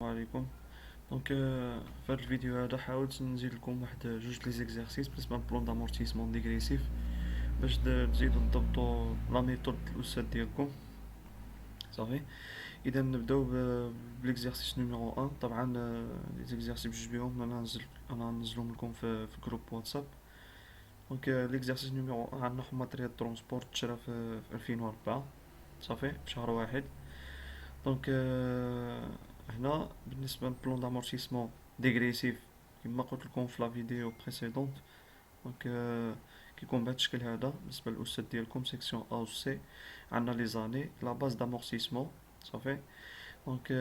عليكم. في هذا الفيديو هذا حاولت نزيد لكم واحد جوج لي زيكزارسيس بالنسبه للبلون دامورتيسمون ديغريسيف باش تزيدو تضبطو لا ميثود الاستاذ ديالكم. صافي. اذا نبداو بليكزارسيس نيميرو 1. طبعا لي زيكزارسيس بجوج بيهم انا ننزلهم لكم في جروب واتساب. ليكزارسيس نيميرو 1 عندنا ماتريال ترونسبورت تشرى في 2004. صافي في شهر واحد. دونك هنا بالنسبه للبلون دامورتيسمون ديغريسيف كما قلت لكم في لا فيديو بريسيدونت. دونك كيكون بهذا الشكل هذا بالنسبه للاستاذ ديالكم سيكسيون ا و سي. عندنا لي زاني لا باز دامورتيسمون. صافي. دونك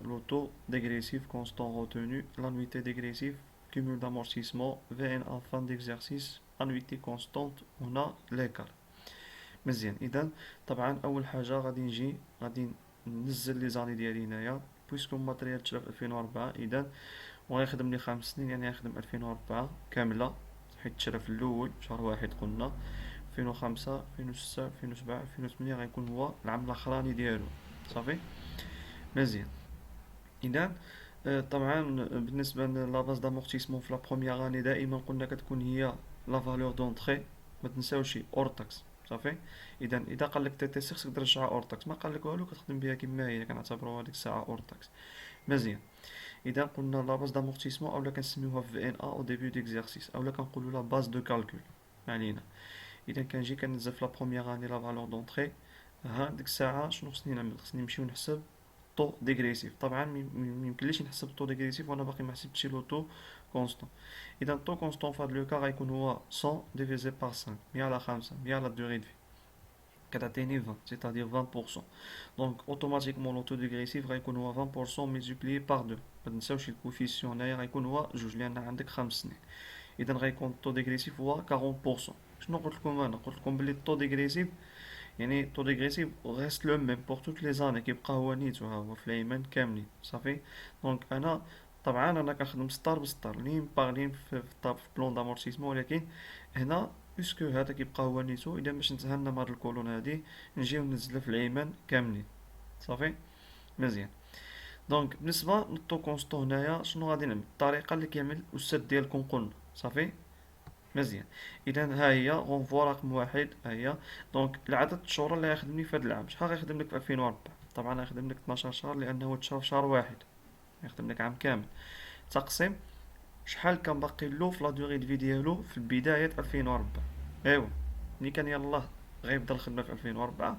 لو تو dégressif constant retenu, l'annuité dégressive, cumul d'amortissement, VNA fin d'exercice, annuité constante. هنا l'écart. مزيان. اذا طبعا اول حاجه غادي ننزل لي زاني ديالي هنايا بويسكو الماتريال تشرا في 2004. اذا وغيخدم لي 5 سنين يعني غيخدم 2004 كامله حيت تشرا في الاول شهر واحد قلنا. 2005 2006 2007 2008 غيكون هو العام الاخراني ديالو. صافي. مزيان. اذا طبعا بالنسبه لافاز دامورتيسمون في لا بروميير اني دائما قلنا كتكون هي لا فالور دونطري. ما تنساوش اور تاكس. صافي. اذا قال لك تي تي سي خصك ترجعها اور تاكس، ما قال لك والو كتخدم بها كما هي كنعتبروها ديك الساعه اور تاكس. مزيان. اذا قلنا لا باز دامورتيسمون اولا كنسميوها في ان ا او ديبي ديكزارسيس اولا كنقولوا لا باز دو كالكول. ما علينا. اذا كنجي كنزل في لا بروميير اني لا فالور دونطري. ها ديك الساعه شنو خصني نعمل؟ خصني نمشيو نحسب طو ديغريسيف. طبعا ميمكنليش نحسب طو ديغريسيف وانا باقي ما حسبتش لو طو كونستون. اذا طو كونستون في هاد لو كا غيكون هو 100 ديفيزي بار 5 100 على 5 100 على دوغي دو في كتعطيني 20 c'est-à-dire 20%. دونك اوتوماتيكمون لو طو ديغريسيف غيكون هو 20% ملتيبليي بار 2. ما تنساوش الكوفيسيون هنايا غيكون هو جوج لان عندك 5 سنين. اذا غيكون الطو ديغريسيف هو 40%. شنو قلت لكم؟ انا قلت لكم بلي الطو ديغريسيف يعني طو ديغريسيف غيست لو ميم بوغ توت لي زاني كيبقى هو نيتو ها هو في الايمان كاملين. صافي. دونك انا طبعا انا كنخدم سطر بسطر لين باغلين في بلون دامورتيسمون، ولكن هنا بيسكو هذا كيبقى هو نيتو اذا باش نتهنى من هاد الكولون هادي نجيو ننزلها في الايمان كاملين. صافي. مزيان. دونك بالنسبه للطو كونستون هنايا شنو غادي نعمل؟ الطريقه اللي كيعمل الاستاذ ديالكم قلنا. صافي. مزيان. اذا ها هي غونفوا رقم واحد ها هي. دونك العدد الشهور اللي غيخدمني في هذا العام شحال غيخدم لك في 2004؟ طبعا غيخدم لك 12 شهر لانه تشهر في شهر واحد. غيخدم لك عام كامل. تقسيم شحال كان باقي له في لا دوغي دو في ديالو في بدايه 2004. ايوا ملي كان يلاه غيبدا الخدمه في 2004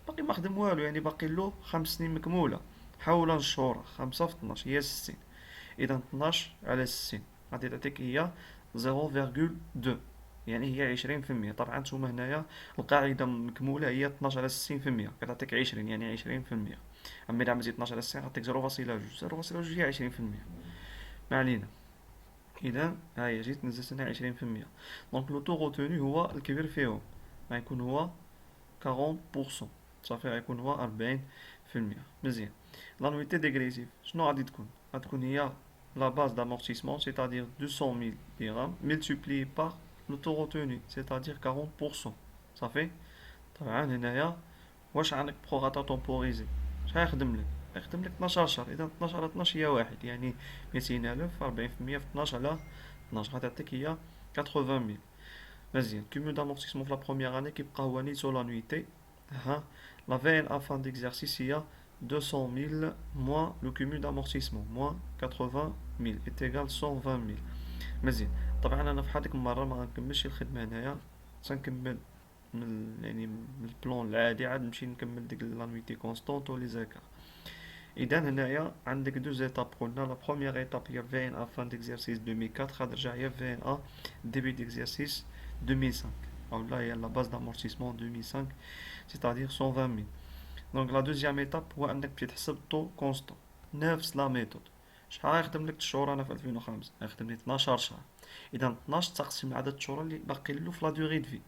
باقي ما خدم والو يعني باقي له 5 سنين مكموله. حول الشهور 5 في 12 هي 60. اذا 12 على 60 غادي تعطيك هي 0.2 يعني هي 20%. طبعا نتوما هنايا القاعده مكموله هي 12 على 60% كتعطيك 20 يعني 20%. اما اذا عملتي 12 على 60 غتعطيك 0.2 0.2 هي 20%. ما علينا. اذا ها هي جيت نزلت هنا 20%. دونك لو تو روتوني هو الكبير فيهم غيكون هو 40%. صافي غيكون هو 40%. مزيان. لانويتي ديغريسيف شنو غادي تكون؟ غتكون هي la base d'amortissement, c'est-à-dire 200 000 dirhams, multiplié par le taux retenu, c'est-à-dire 40%. Ça fait طبعا هنايا واش عندك بروغاتا تومبوريزي شحال يخدم لك؟ يخدم لك 12 شهر. اذا 12 على 12 هي واحد يعني 200,000 40% في 12 على 12 غتعطيك هي 80,000. مزيان. كوميو دامورتيسمون في لا بروميير اني كيبقى هو نيتو لانويتي. ها لا في ان ا فان ديكزارسيس هي 200,000 moins le cumul d'amortissement moins 80,000 est égal 120,000. مزيان. طبعا انا في هذيك المره ما غنكملش الخدمه هنايا تنكمل يعني من البلون العادي عاد نمشي نكمل ديك لانويتي كونستونت ولي زاكا. اذا هنايا عندك دو زيتاب قلنا لا بروميير ايتاب هي في ان ا فان ديكزارسيس 2004 غادي ترجع هي في ان ا ديبي ديكزارسيس 2005 او لا هي لا باز دامورتيسمون 2005 c'est-à-dire 120,000. دونك لا دوزيام ايتاب هو انك تمشي تحسب طو كونستون نفس لا ميثود. شحال غيخدم لك الشهور انا في 2005 غيخدم لي 12 شهر. اذا 12 تقسيم عدد الشهور اللي باقي له في لا دوغي دو في.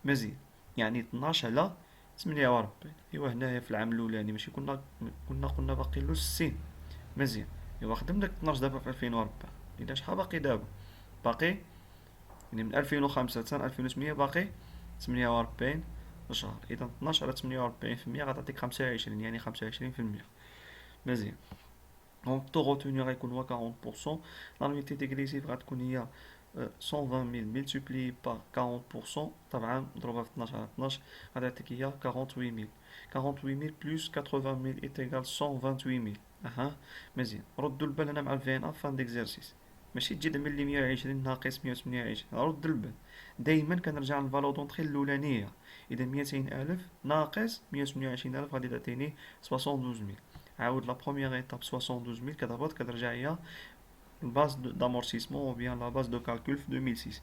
مزيان. يعني 12 على 48. ايوا هنايا في العام الاولاني ماشي قلنا باقي له 60. مزيان. ايوا خدم لك 12 دابا في 2004. اذا شحال باقي دابا؟ باقي يعني من 2005 حتى 2008 باقي 48 شهر. اذا 12 على 48% غتعطيك 25 يعني 25%. مزيان. دونك الطو روتوني غيكون هو 40%. لانويتي ديغريسيف غتكون هي 120,000 ملتيبلي بار 40%، طبعا مضروبة في 12 على 12 غادي يعطيك هي 48,000. 48,000 بلس 80,000 ايت ايكال 128,000. اها، مزيان. ردوا البال هنا مع الفي ان اف فان ديكزارسيس، ماشي تجي تعمل لي 120 ناقص 128، رد البال. دايما كنرجع للفالو دونطخي الاولانيه. اذا 200,000 ناقص 128,000 غادي تعطيني 72,000. عاود لا بروميير ايتاب 72,000 كتهبط كترجع هي الباز d'amortissement ou bien la base de calcul في 2006.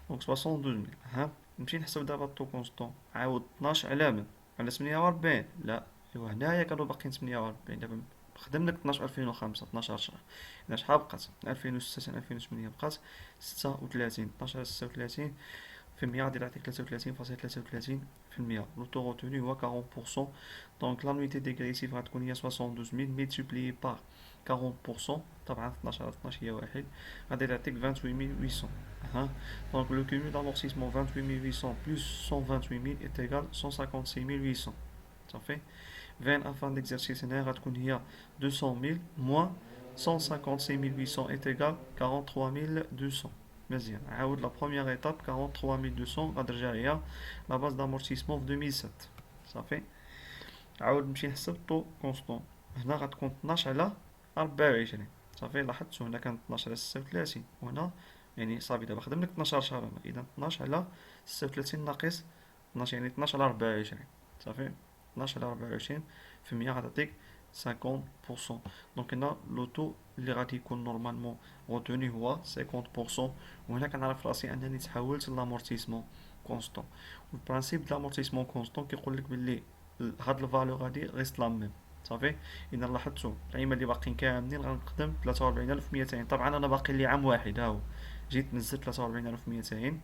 دونك 72,000. ها نمشي نحسب دابا الطو كونستون. عاود 12 على من؟ على 48؟ لا، ايوا هنايا كانوا باقيين 48. دابا خدم لك 12 2005 12 شهر. اذا شحال بقات؟ 2006 2008 بقات 36. 12 على 36 في 100 غادي يعطيك 33.33%. لو طو روتوني هو 40%. دونك لانويتي ديغريسيف غتكون هي 72,000 ملتيبلي بار 40%، طبعا 12 على 12 هي واحد، غادي تعطيك 28,800. ها دونك لو cumul d'amortissement 28,800 plus 128,000 est égal 156,800. صافي. 20 afin d'exercice هنا غتكون هي 200,000 moins 156,800 est égal 43,200. مزيان. عاود لا بروميير ايتاب 43,200 غترجع هي لا باز d'amortissement في 2007. صافي. عاود نمشي نحسب طو كونستون. هنا غتكون 12 على 24. صافي. لاحظتو هنا كانت 12 على 36 وهنا يعني صافي دابا خدم لك 12 شهر هنا. اذا 12 على 36 ناقص 12 يعني 12 على 24. صافي. 12 على 24 في 100 غتعطيك 50%. دونك هنا لو طو اللي غادي يكون نورمالمون غوتوني هو 50%. وهنا كنعرف راسي انني تحولت لامورتيسمون كونستون. والبرانسيب د لامورتيسمون كونستون كيقول لك بلي هاد الفالور غادي غيست لا ميم. صافي. اذا لاحظتوا العيمه اللي باقيين كاملين غنقدم 43,200. طبعا انا باقي لي عام واحد، ها هو جيت نزلت 43,200.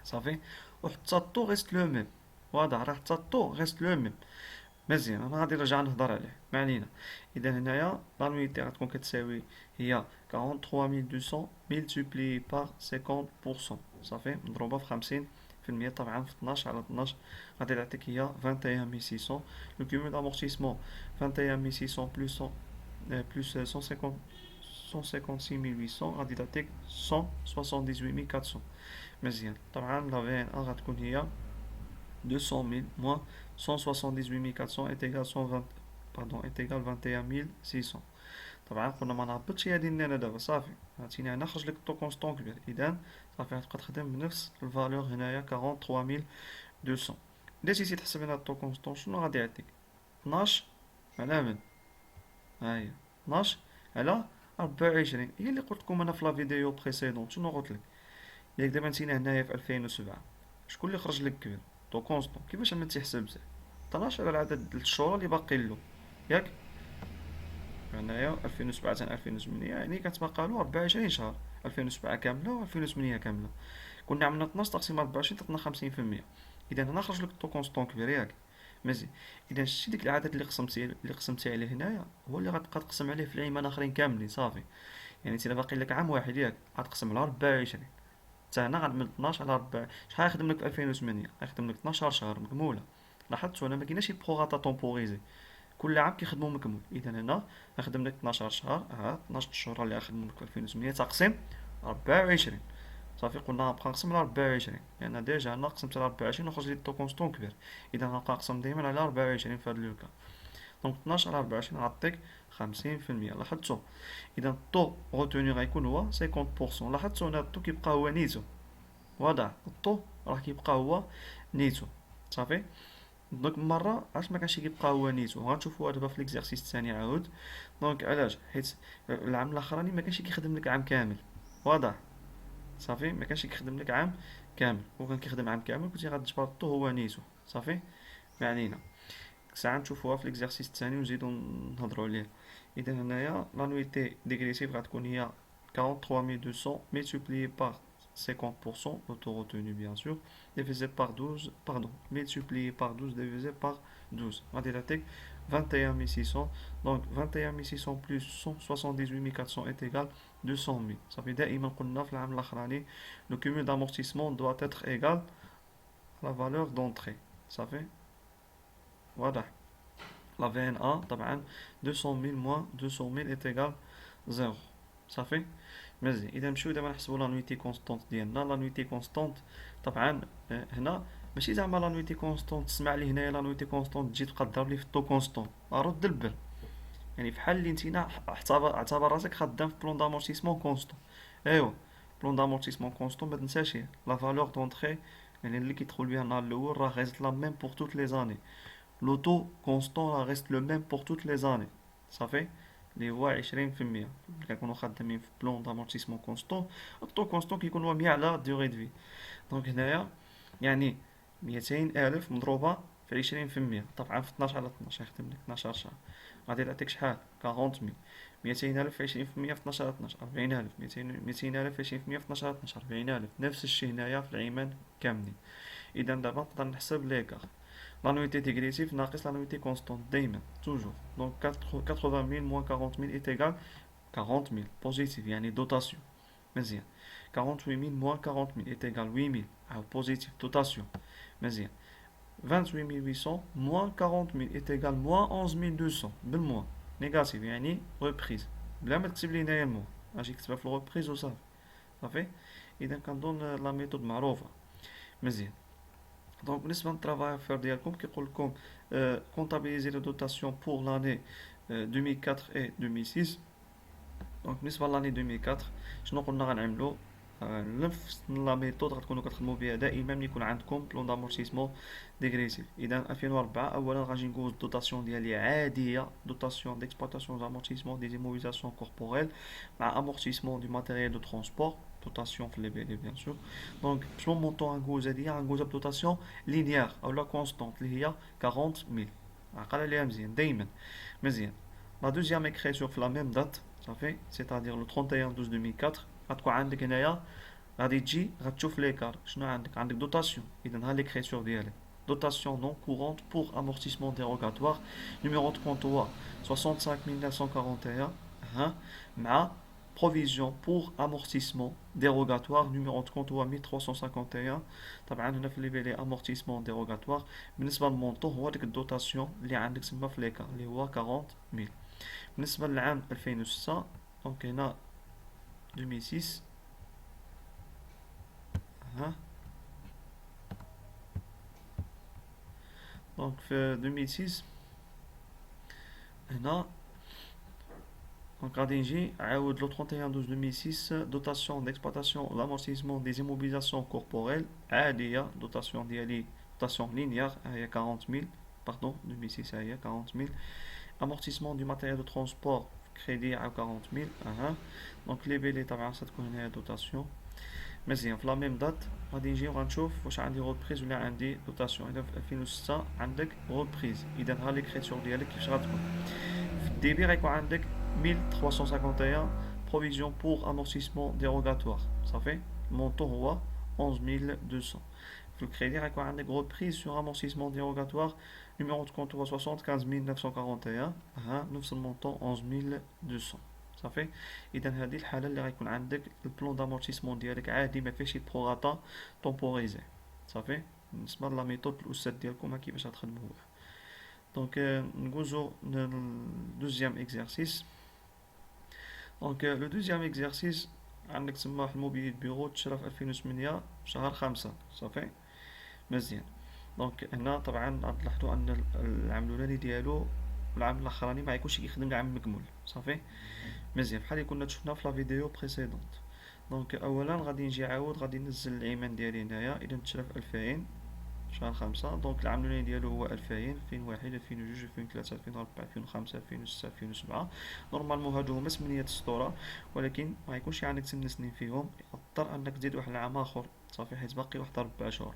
صافي. وحتى الطو غيست لو ميم. واضح راه حتى الطو غيست لو ميم. مزيان. انا غادي نرجع نهضر عليه، ما علينا. اذا هنايا لانويتي غتكون كتساوي هي 43,200 ملتيبلي بار 50%. صافي مضروبه في 50%. طبعا في 12 على 12 غادي تعطيك هي 21,600. لو كيمول دامورتيسمون 21,600 بلس بلس 150 156,800 غادي تعطيك 178,400. مزيان. طبعا لا في ان ا غتكون هي 200,000 moins 178,400 est égal 120 pardon est égal 21,600. طبعا قلنا ما نهبطش هادي لنا دابا. صافي عرفتيني هنا خرج لك الطو كونستون كبير. اذا صافي غتبقى تخدم بنفس الفالور هنايا 43,200. الا جيتي تحسب هنا الطو كونستون شنو غادي يعطيك؟ 12 على من؟ ها هي 12 على 24. هي اللي قلت لكم انا في لا فيديو بريسيدون. شنو قلت لك؟ ياك دابا نسينا هنايا في 2007 شكون اللي خرج لك كبير؟ طو كونستون. كيفاش ما تيحسب زعما 12 على العدد الشهور اللي باقي له، ياك؟ هنايا 2007 حتى 2008 يعني كتبقى له 24 شهر. 2007 كامله و 2008 كامله. كنا عملنا 12 تقسيم 24 تعطينا 50%. اذا هنا خرج لك طو كونستون كبير، ياك؟ مزيان. اذا شتي ديك العدد اللي قسمتي عليه هنايا هو اللي غتبقى تقسم عليه في العيمان اخرين كاملين. صافي. يعني انت باقي لك عام واحد، ياك؟ غتقسم على 24. حتى هنا غنعمل 12 على 4. شحال غيخدم لك في 2008؟ غيخدم لك 12 شهر مكموله. لاحظتوا انا ما كايناش شي بروغاتا طومبوريزي، كل عام كيخدموا مكمول. اذا هنا غنخدم لك 12 شهر. 12 شهور اللي غنخدم لك في 2008 تقسيم 24. صافي. قلنا غنبقى نقسم على 24 لان ديجا انا قسمت على 24 وخرج لي الطو كونستون كبير. اذا غنبقى نقسم ديما على 24 في هذا لوكا. دونك 12 على 24 غتعطيك 50%. لاحظتوا؟ اذا الطو روتوني غيكون هو 50%. لاحظتوا هنا الطو كيبقى هو نيتو. واضح الطو راه كيبقى هو نيتو. صافي. دونك مرة علاش ما كانش كيبقى هو نيتو غنشوفوها دابا في ليكزارسيس الثاني عاود. دونك علاش؟ حيت العام الاخراني ما كانش كيخدم لك عام كامل. واضح؟ صافي. ما كانش كيخدم لك عام كامل. هو كان كيخدم عام كامل كنتي غتجبر الطو هو نيتو. صافي. ما علينا. ساعة نشوفوها في ليكزارسيس الثاني ونزيدو نهضرو عليه. اذا هنايا لانويتي ديغريسيف غتكون هي 43,200 multiplié par 50%, auto retenu bien sûr, divisé par 12, pardon, multiplié par 12 divisé par 12. غادي تعطيك 21,600. donc 21,600 plus 178,400 est égal 200,000. صافي. دائما قلنا في العام الاخراني le cumul d'amortissement doit être égal à la valeur d'entrée. صافي. واضح؟ La VNA طبعا 200,000 moins 200,000 est égal 0 صافي. مزيان اذا نمشيو دابا نحسبوا لانويتي كونستونت ديالنا. لانويتي كونستونت طبعا هنا ماشي زعما لانويتي كونستونت تسمع لي هنايا لانويتي كونستونت تجي تبقى تضرب لي في الطو كونستون، رد البال. يعني فحال اللي نتينا اعتبر راسك خدام في بلون دامورتيسمون كونستون. ايوا بلون دامورتيسمون كونستون ما تنساش لا فالور دونتري يعني اللي كيدخل بها النهار الاول راه غيزت لا ميم بور توت لي زاني. لو تو كونستون راه غيست لو ميم بور توت لي زاني صافي، اللي هو 20%. كنكونو خدامين في بلون دامورتيسمون كونستون، الطو كونستون كيكون هو 100 على ديغي دو في. دونك هنايا يعني 200,000 مضروبة في 20%، طبعا في 12 على 12 يخدم لك 12 شهر، غادي تعطيك شحال 40,000. 200,000 في 20% في 12 على 12 40,000. 200,000 في 20% في 12 على 12 40,000. نفس الشيء هنايا في العيمان كاملين. اذا دابا نقدر نحسب ليكار. لانويتي ديغريسيف ناقص لانويتي كونستونت دايما توجور. دونك 80,000 موان 40,000 ايت ايغال 40,000 بوزيتيف يعني دوتاسيون. مزيان 48,000 موان 40,000 ايت ايغال 8,000 عاود بوزيتيف دوتاسيون. مزيان 28,800 موان 40,000 ايت ايغال موان 11,200 بالموان نيجاتيف يعني ريبريز بلا ما تكتب لي هنايا الموان، اجي كتبها في الريبريز وصافي. صافي اذا كنظن لا ميثود معروفه. مزيان دونك بالنسبه للترافاي فير ديالكم كيقول لكم كونطابيليزي لو دوتاسيون بور لاني 2004 و 2006. دونك بالنسبه لاني 2004 شنو قلنا غنعملو؟ نفس لا ميثود غتكونوا كتخدموا بها دائما ملي يكون عندكم بلون دامورتيسمون ديغريسيف. اذا 2004 اولا غادي ندوز الدوتاسيون ديالي عاديه، دوتاسيون ديكسبلوطاسيون زامورتيسمون دي زيموبيليزاسيون كوربوريل مع امورتيسمون دو ماتيريال دو ترونسبور دوتاسيون في لي بي بيان سور. دونك شنو مونطون غنجوز هادي؟ غنجوزها بدوتاسيون لينيير اولا كونستونت اللي هي 40,000. عقل عليها مزيان دائما. مزيان لا دوزيام اكريسيور في لا ميم دات صافي سيتادير لو 31 12 2004 غتكون عندك هنايا غادي تجي غتشوف ليكار شنو عندك دوتاسيون. اذا ها ليكريسيور ديالك دوتاسيون نون كورونت بور امورتيسمون ديروغاتوار نيميرو دو كونت هو 65,941 ها مع بروفيزيون بور امورتيسمون ديروغاتوار نيميرو دو كونت هو 1351. طبعا هنا في ليفيلي امورتيسمون ديروغاتوار بالنسبه للمونطون هو ديك الدوتاسيون اللي عندك تما في ليكار اللي هو 40,000. بالنسبه للعام 2006 دونك هنا 2006 ها دونك في 2006 هنا دونك غادي نجي عاود لو 31 12 2006 دوتاسيون ديكسبلوطاسيون لامورتيسمون دي زيموبيليزاسيون كوربوريل عاديه. دوتاسيون ديالي دوتاسيون لينيير هي 40,000 باردون 2006 هي 40,000. امورتيسمون دو ماتيريال دو ترونسبور كريدي عاود 40,000 دونك لي بيلي طبعا ستكون هنايا دوتاسيون. مزيان في لا ميم دات غادي نجي وغنشوف واش عندي ريبريز ولا عندي دوتاسيون. اذا في 2006 عندك ريبريز اذا ها ليكريتور ديالك كيفاش غتكون؟ في الديبي غيكون عندك 1351 بروفيزيون بور امورتيسمون ديروغاتوار صافي المونطون هو 11,200. في الكريدي غيكون عندك ريبريز سور امورتيسمون ديروغاتوار نيميرو دو كونت هو 75,941 ها نفس المونطون 11,200 صافي. اذا هذه الحاله اللي غيكون عندك البلون دامورتيسمون ديالك عادي ما فيهش بروغاتا طومبوريزي صافي. بالنسبه لا ميثود الاستاذ ديالكم كيفاش غتخدموا بها. دونك ندوزو للدوزيام اكزرسيس. دونك لو دوزيام اكزرسيس عندك تما واحد الموبيلي بيرو تشرى في 2008 شهر 5 صافي. مزيان دونك هنا طبعا غتلاحظوا ان العام الاولاني ديالو العام الاخراني ما يكونش كيخدم العام مكمول صافي. مزيان بحال اللي كنا شفنا في لا فيديو بريسيدونت. دونك اولا غادي نجي عاود غادي ننزل الايمان ديالي هنايا. اذا تشرى في 2000 شهر 5 دونك العام الاولاني ديالو هو 2000 2001 2002 2003 2004 2005 2006 2007. نورمالمون هادو هما 8 السطوره ولكن ما يكونش عندك 8 سنين فيهم، اضطر انك تزيد واحد العام اخر صافي حيت باقي واحد 4 شهور.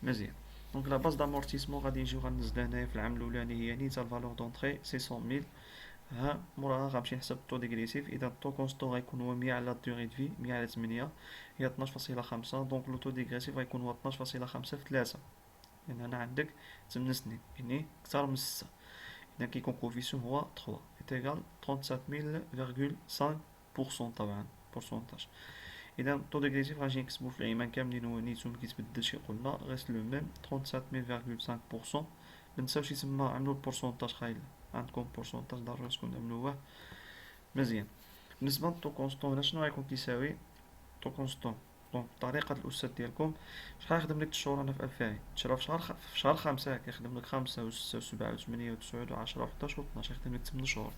مزيان دونك لا باز دامورتيسمون غادي نجيو غنزلها هنايا في العام الاولاني هي نيتا الفالور دونطري 600,000 ها موراها غنمشي نحسب الطو ديغريسيف. اذا الطو كونستون غيكون هو 100 على ديغري دو في 100 على 8 هي 12.5 دونك لو طو ديغريسيف غيكون هو 12.5 في 3 لان هنا عندك 8 سنين يعني كثر من 6. اذا كيكون كوفيسيون هو 3 ايتيغال 37,000.5% طبعا بورسونتاج. اذا الطو ديغريسيف غنجي نكتبو في العيمان كاملين هو نيتو مكيتبدلش قلنا غير لو ميم 37,5% منساوش يسمى عملو البورسونتاج. خايل عندكم بورسونتاج ضروري تكون عملوه مزيان. بالنسبه للطو كونستون هنا شنو غيكون كيساوي؟ طو كونستون دونك بطريقة الأستاذ ديالكم شحال يخدم لك الشهور أنا في ألفين تشرا في شهر خمسة كيخدم لك خمسة وستة وسبعة وثمانية وتسعود وعشرة وحداش وطناش يخدم لك 8 شهور.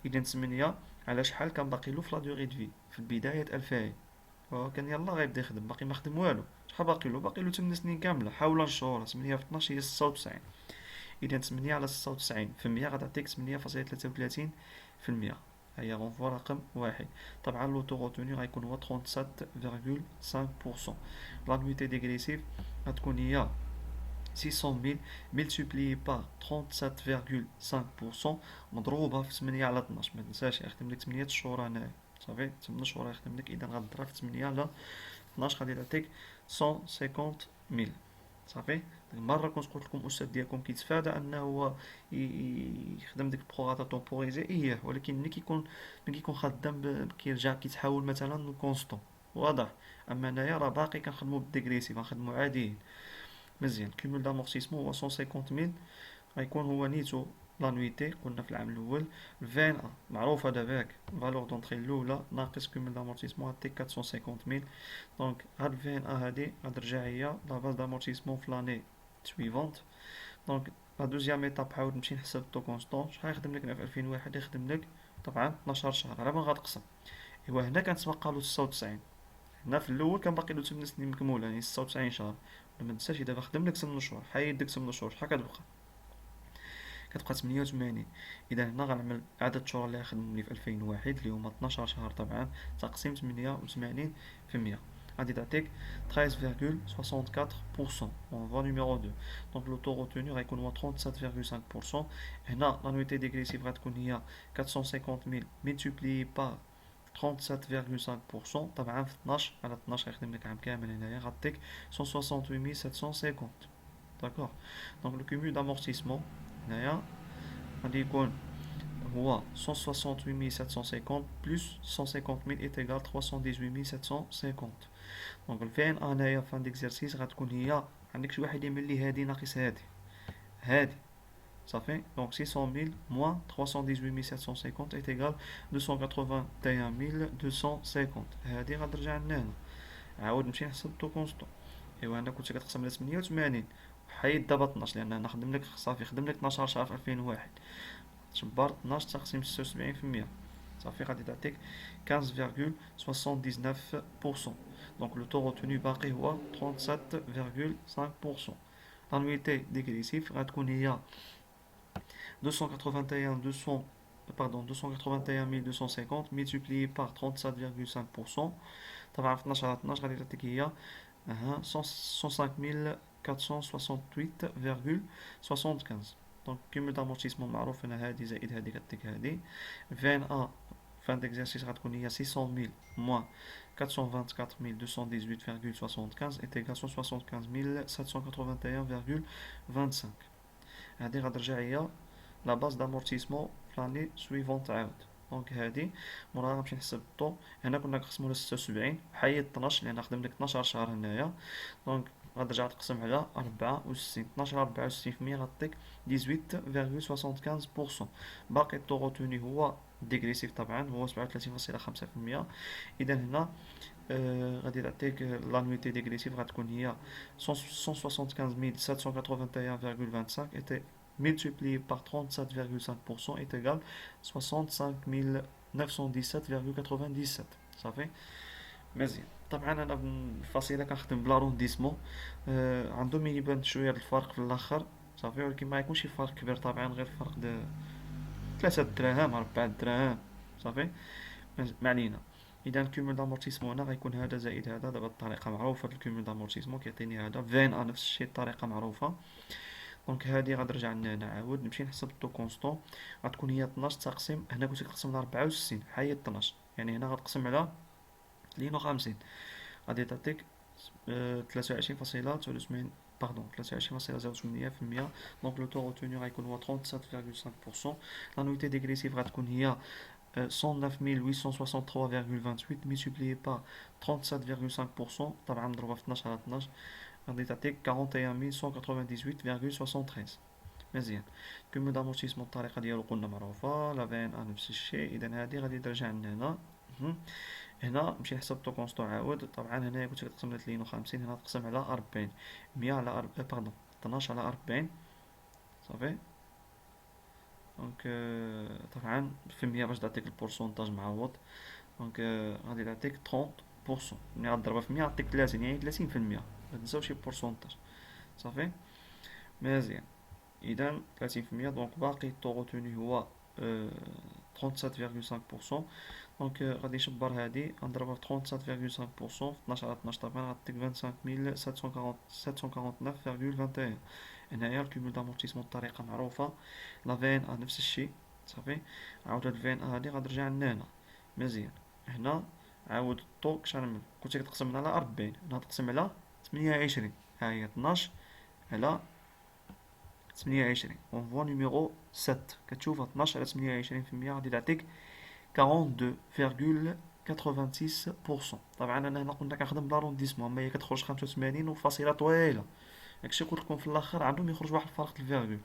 إذا 8 على شحال كان باقيلو في لا دوغي دو في في البداية ألفين هو كان يلاه غيبدا يخدم باقي ما خدم والو. شحال باقيلو؟ باقيلو 8 سنين كاملة حول الشهور. 8 في 12 هي 96. إذا 8 على 96 في 100 غتعطيك 8.33%. هيا غنفوا رقم واحد. طبعا لو طو غوتوني غيكون هو 37.5%. لانويتي ديغريسيف غتكون هي 600,000 ملتيبليي بار 37.5% مضروبة في 8 على 12. ما تنساش يخدم لك 8 شهور هنايا صافي 8 شهور يخدم لك. إذا غضرب في 8 على 12 غادي تعطيك 150,000 صافي. مرة كنت قلت لكم أستاذ ديالكم كيتفادى أنه هو يخدم ديك البروغاتا تومبوريزي إياه، ولكن ملي كيكون خدام كيرجع كيتحول مثلا لكونستون واضح. أما هنايا راه باقي كنخدمو بالديغريسيف غنخدمو عاديين مزيان. كيمول دامورتيسمون هو 150,000 غيكون هو نيتو لانويتي قلنا في العام الاول. الفين ا معروفه داباك فالور دونطري الاولى ناقص كومول دامورتيسمون غاتيك 450,000. دونك هاد الفين ا هادي غترجع هي لا باز دامورتيسمون في لاني سويفونت. دونك لا دوزيام ايتاب عاود نمشي نحسب الطو كونستون شحال يخدم لك في 2001 يخدم لك طبعا 12 شهر على ما غتقسم. ايوا هنا كنتبقى له 99. هنا في الاول كان باقي له 8 سنين مكموله يعني 96 شهر. ما تنساش اذا خدم لك 8 شهور حيد ديك 8 شهور شحال كتبقى 88. اذا هنا غنعمل عدد الشهور اللي خدم لي في 2001 اللي هما 12 شهر طبعا تقسيم 88%. غادي تعطيك 13.64% اون فوا نيميرو 2. دونك لو طو روتوني غيكون هو 37.5%. هنا لانويتي ديغريسيف غتكون هي 450,000 ملتيبليي بار 37.5%. طبعا في 12 على 12 غيخدم لك عام كامل هنايا غطيك 168,750. داكوغ. دونك لو كومول دامورتيسمون هنايا غادي يكون هو 168,750 بلس 150,000 est égal 318,750. دونك الفين انايا فان ديكزارسيس غتكون هي عندك شي واحد يمل لي هادي ناقص هادي صافي. دونك 600,000 موان 318,750 est égal 281,250. هادي غترجع لنا هنا. عاود نمشي نحسب طو كونستون. ايوا انا كنت كتقسم على 88 حيد دابا 12 لان انا خدم لك صافي خدم لك 12 شهر في 2001 تجبر 12 تقسيم 76% صافي غادي تعطيك 15.79%. دونك لو طو روتوني باقي هو 37.5%. لانويتي ديغريسيف غتكون هي 281 pardon 281,250 multiplié par 37,5%. طبعا في 12 على 12 غادي تعطيك هي 105,468,75. دونك كيمول دامورتيسمون معروف هنا هادي زائد هادي كتعطيك هادي. فين ا فان ديكزارسيس غتكون هي 600,000 موان 424,218,75 est égal 175,781,25. هادي غترجع هي لا باز دامورتيسمون في لاني سويفونت عاود. دونك هادي موراها غنمشي نحسب الطو. هنا كنا نقسمو على 76 حيد 12 لان خدم لك 12 شهر هنايا. دونك غترجع تقسم على 64 12 على 64% غتعطيك 18.75%. باقي الطو روتوني هو ديغريسيف طبعا هو 37.5%. اذا هنا غادي تعطيك لانويتي ديغريسيف غتكون هي 175,781,25 et multiplié par 37,5% est égal 65,917,97. صافي مزيان. طبعا انا الفصيله كنخدم بلارونديسمون عندهم يبان شويه الفرق في الاخر صافي ولكن ما يكونش فرق كبير طبعا غير فرق 3 دراهم 4 دراهم صافي ما علينا. اذا الكومول دامورتيسمون هنا غيكون هذا زائد هذا دابا الطريقه معروفه الكومول دامورتيسمون كيعطيني هذا فين نفس الشيء الطريقه معروفه. دونك هادي غترجع لنا هنا عاود نمشي نحسب الطو كونستون غتكون هي 12 تقسيم هنا قلت لك تقسم على 64 حيد 12 يعني هنا غتقسم على 52 غادي تعطيك 23.89 باردون 23.08%. دونك لو طو روتوني غيكون هو 37.5%. لانويتي ديغريسيف غتكون هي 109,863,28 multiplié par 37,5% طبعا مضروبة في 12 على 12 غادي تعطيك 41,198,73. مزيان. كومو دامورتيسمون الطريقه ديالو قلنا معروفه، لا في ان ا نفس الشيء. اذا هذه غادي ترجع لنا هنا. هنا نمشي نحسب طو كونستون عاود. طبعا هنايا كنت كتقسم على 52، هنا تقسم على 40. 100 على باردون 12 على 40 صافي. دونك طبعا في 100 باش تعطيك البورسونتاج معوض. دونك غادي تعطيك 30%. ملي غضربها في 100 غتعطيك 30، يعني 30%. متنساوش شي بورسونتاج صافي. مزيان. اذا 30%. دونك باقي الطو غوتوني هو 37,5%. دونك غادي نشبر هادي غنضربها في 37,5%، 12 على 12 طبعا غتعطيك 25,749,21. هنايا الكومول دامورتيسمون الطريقة معروفة، لا في ان ا نفس الشيء صافي. عاود هاد في ان ا هادي غترجع لنا هنا. مزيان. هنا عاود الطو كش غنعمل، قلت لك تقسم على 40، هنا تقسم على 28. ها هي 12 على 28. اون فوا نيميرو 7 كتشوف 12 على 28% غادي تعطيك 42,86%. طبعا انا هنا قلنا كنخدم بالارونديسمون، اما هي كتخرج 85 وفاصله طويله. داكشي قلت لكم في الاخر عندهم يخرج واحد الفرق الفيرغول.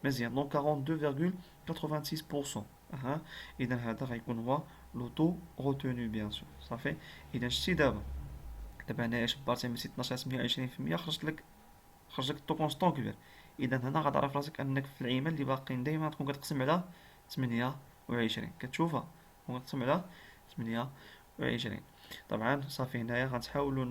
مزيان. دونك 42,86%. اها. اذا هذا غيكون هو لو طو روتوني بيان سور صافي. اذا شتي دابا هنايا شبرتي من 12 على 28% خرج لك الطو كونستون كبير. اذا هنا غتعرف راسك انك في العيمه اللي باقيين دائما تكون كتقسم على 28. كتشوفها تكون كتقسم على 28. طبعا صافي. هنايا غنحاولوا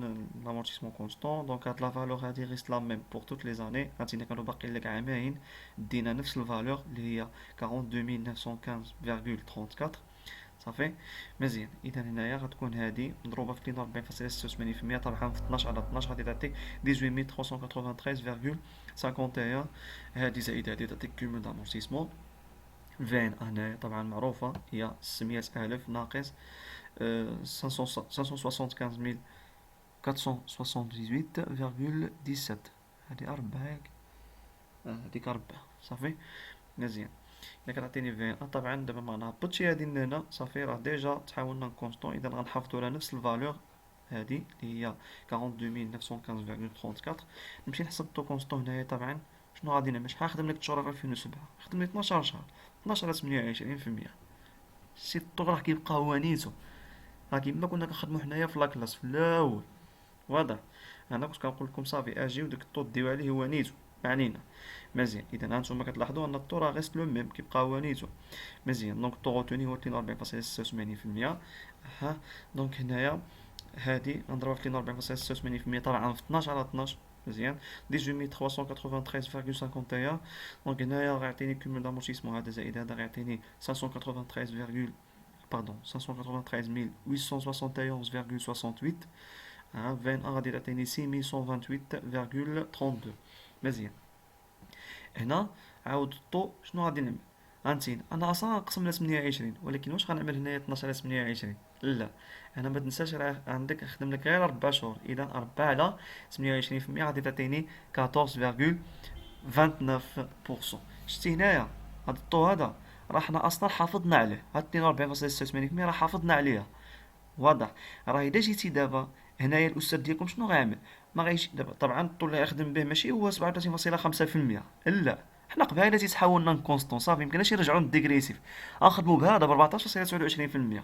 لامورتيسمون كونستون. دونك هاد لا فالور هادي غيست لا ميم بوغ توت لي زاني. عرفتينا كانوا باقيين لك عامين دينا نفس الفالور اللي هي 42,915,34 صافي. مزيان. اذا هنايا غتكون هادي مضروبه في 42,86%. طبعا في 12 على 12 غادي تعطيك 18,393,51. هادي زائد هادي تعطيك كومول دامورتيسمون. فين هنايا طبعا معروفه هي 600,000 ناقص 575,478,17. هادي 4 ياك. هاديك 4 صافي. مزيان. الا كتعطيني في ان طبعا دابا ما نهبطش هادي لهنا صافي، راه ديجا تحاولنا نكونستون. اذا غنحافظوا على نفس الفالور هادي اللي هي 42,915,34. نمشي نحسب طو كونستون هنايا. طبعا شنو غادي نعمل؟ شحال خدم لك الشهر في 2007؟ خدم لي 12 شهر. 12 على 28%. شتي الطو راه كيبقى هو نيتو، راه كيما كنا كنخدمو حنايا في لاكلاس في الاول. واضح. انا كنت كنقول لكم صافي اجي وداك الطو ديو عليه هو نيتو معنينا. مزيان. اذا هانتوما كتلاحظوا ان الطو راه غيست لو ميم كيبقى هو نيتو. مزيان. دونك الطو غوتوني هو 42,86%. ها. دونك هنايا هادي غنضربها في 42,86% طبعا في 12 على 12. مزيان. 18,393,51. دونك هنايا غيعطيني كومول دامورتيسمون هذا زائد هذا غيعطيني 593 باردون 593,871,68. ها. 20 غادي تعطيني 6128,32. مزيان. هنا عاود الطو شنو غادي نعمل؟ غنتين انا اصلا غنقسم على 28، ولكن واش غنعمل هنايا 12 على 28؟ لا. انا ما تنساش راه عندك نخدم لك غير 4 شهور. اذا 4 على 28% غادي تعطيني 14,29%. شتي هنايا هاد الطو هذا راه حنا اصلا حافظنا عليه. هاد 42,86% راه حافظنا عليها. واضح. راه الا جيتي دابا هنايا الاستاذ ديالكم شنو غيعمل؟ ما غيش دابا طبعا الطول اللي غيخدم به ماشي هو 37.5%. لا. حنا قبيله تيتحاولنا نكونستون صافي مكناش نرجعوا للديغريسيف. غنخدموا بهذا ب 14.29%.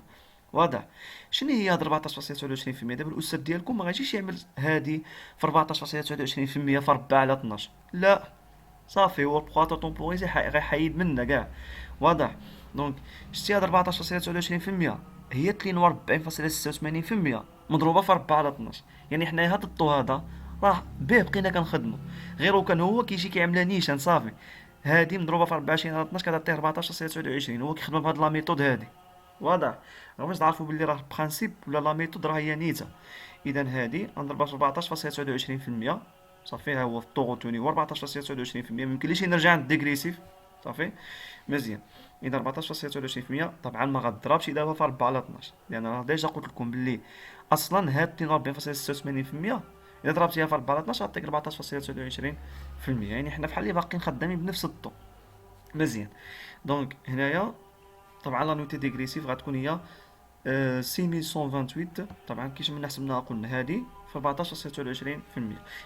واضح. شنو هي هاد 14.29%؟ دابا الاستاذ ديالكم ما غاديش يعمل هادي في 14.29% في 4 على 12. لا. صافي هو البخواطر طومبوريزي غيحيد منا كاع. واضح. دونك شتي هاد 14.29% هي 42.86% مضروبه في 4 على 12. يعني حنايا هاد الطو هذا راه به بقينا كنخدمو، غير وكان هو كيجي كيعملها نيشان صافي. هادي مضروبه في 24 على 12 كتعطيه 14.29. هو كيخدم بهاد لا ميثود هادي. واضح. راه باش تعرفوا بلي راه البرانسيپ ولا لا ميثود راه هي نيته. اذا هادي غنضربها في 14.29% صافي. ها هو الطو غوتوني هو 14.29%. ميمكنليش نرجع عند الديغريسيف صافي. مزيان. اذا 14.29% طبعا ما غضربش دابا في 4 على 12، لان راه ديجا قلت لكم بلي اصلا هاد 42.86% اذا ضربتيها في 4 على 12 غتعطيك 14.29%. يعني حنا بحال اللي باقيين خدامين بنفس الطو. مزيان. دونك هنايا طبعا لا نوتي ديغريسيف غتكون هي 6128. طبعا كيش من حسبناها قلنا هذه في 14 26%.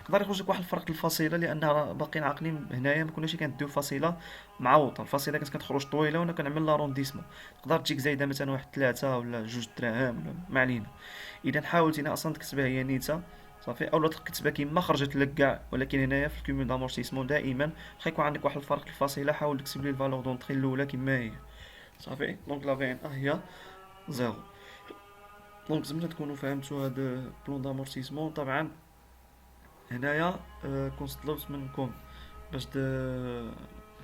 يقدر يخرج لك واحد الفرق الفصيله، لانها راه باقيين عاقلين هنايا ما كناش كنديو فصيله معوضه. الفصيله كانت كتخرج طويله وانا كنعمل لارونديسمون، تقدر تجيك زايده مثلا واحد 3 ولا 2 دراهم ولا ما علينا. اذا حاولت هنا اصلا تكتبها هي نيتا صافي، اولا تكتبها كيما خرجت لك كاع، ولكن هنايا في الكوميون دامورتيسمون دائما غيكون عندك واحد الفرق الفصيله. حاول تكتب لي الفالور دونطري الاولى كيما هي صافي. دونك لا في ان هي زيرو. دونك زعما تكونوا فهمتوا هذا بلون دامورتيسمون. طبعا هنايا كنت طلبت منكم باش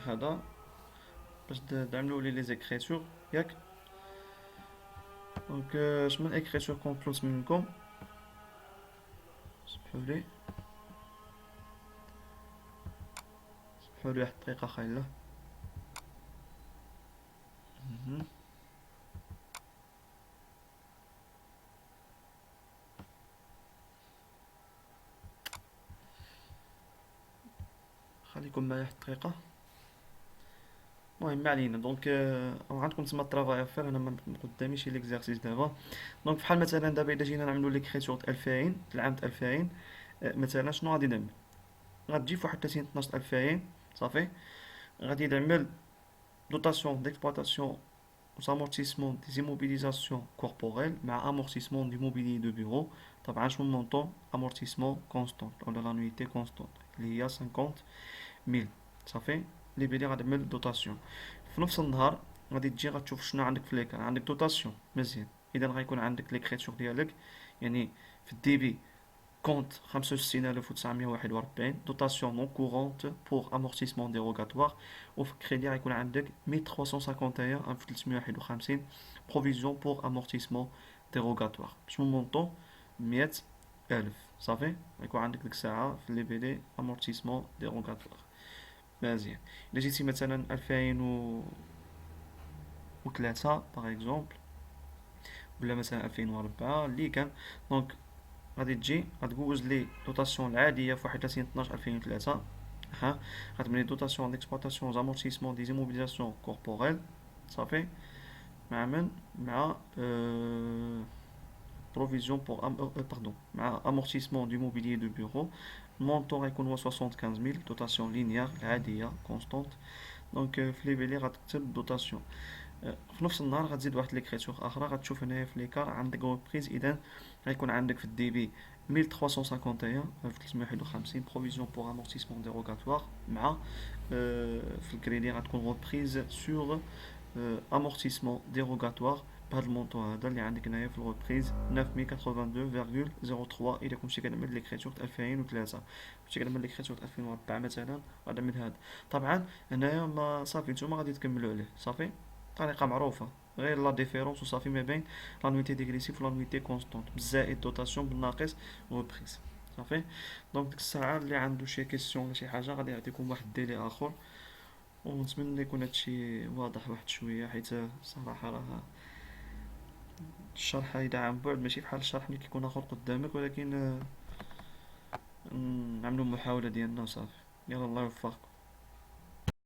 هذا باش تعملوا لي زيكريتور ياك. دونك شمن اكريتور كنت طلبت منكم؟ سمحوا لي، سمحوا لي واحد الدقيقه خايله. مهم. خليكم معايا واحد الدقيقه. المهم ما علينا. دونك عندكم تما الترافاي افير. انا ما قداميش شي ليكزارسيس دابا. دونك بحال مثلا دابا الا جينا نعملوا ليكريتور 2000 العام 2000، مثلا شنو غادي نعمل؟ غتجي في 31 12 2000 صافي. غادي نعمل dotation d'exploitation aux amortissements des immobilisations corporelles مع amortissement du mobilier de bureau. طبعا شنو المونطون؟ amortissement constant ولا l'annuité constante اللي هي 50,000 صافي. اللي بيلي غنعمل دوتاسيون في نفس النهار. غادي تجي غتشوف شنو عندك في ليكار. عندك دوتاسيون مزيان، اذا غيكون عندك ليكريتور ديالك يعني في الديبي compte 65941 dotation non courante pour amortissement dérogatoire. وفي الكريدي غيكون عندك 1351,351 provision pour amortissement dérogatoire. شنو المونطون؟ 100,000 صافي. غيكون عندك ديك الساعة في لي بي دي amortissement dérogatoire. مزيان. الا جيتي مثلا 2003 باغ اكزومبل، ولا مثلا 2004 اللي كان، دونك غادي تجي غتجوز لي دوتاسيون العاديه في 31 12 2003. ها غتبني دوتاسيون ديكسبلوطاسيون زامورتيسمون دي زيموبيليزاسيون كوربوريل صافي. مع من؟ مع بروفيزيون بور باردون مع امورتيسمون دو موبيليي دو بيرو. المونطون غيكون هو 75,000 دوتاسيون لينيير العاديه كونستونت. دونك في لي بيلي غتكتب دوتاسيون. في نفس النهار غتزيد واحد ليكريتور اخرى. غتشوف هنايا في ليكار عندك غوبريز. اذا غيكون عندك في الدي بي 1351,351 بروفيزيون بور امورتيسمون ديروغاتوار مع في الكريدي غتكون غوبريز سور امورتيسمون ديروغاتوار بهذا المونطون هذا اللي عندك هنايا في الغوبريز 9082,03. الا كنتي كنعمل ليكريتور 2003 كنتي كنعمل ليكريتور 2004 مثلا غنعمل هذا. طبعا هنايا ما صافي نتوما غادي تكملوا عليه صافي. طريقة معروفة، غير لا ديفيرونس وصافي ما بين لانويتي ديغريسيف ولانويتي كونستونت بالزائد دوتاسيون بالناقص غوبريز صافي. دونك ديك الساعة اللي عنده شي كيسيون ولا شي حاجة غادي يعطيكم واحد الديلي اخر. ونتمنى يكون هادشي واضح واحد شوية، حيت صراحة راه الشرح اذا عن بعد ماشي بحال الشرح ملي كيكون اخر قدامك، ولكن نعملو محاولة ديالنا وصافي. يلا الله يوفقكم.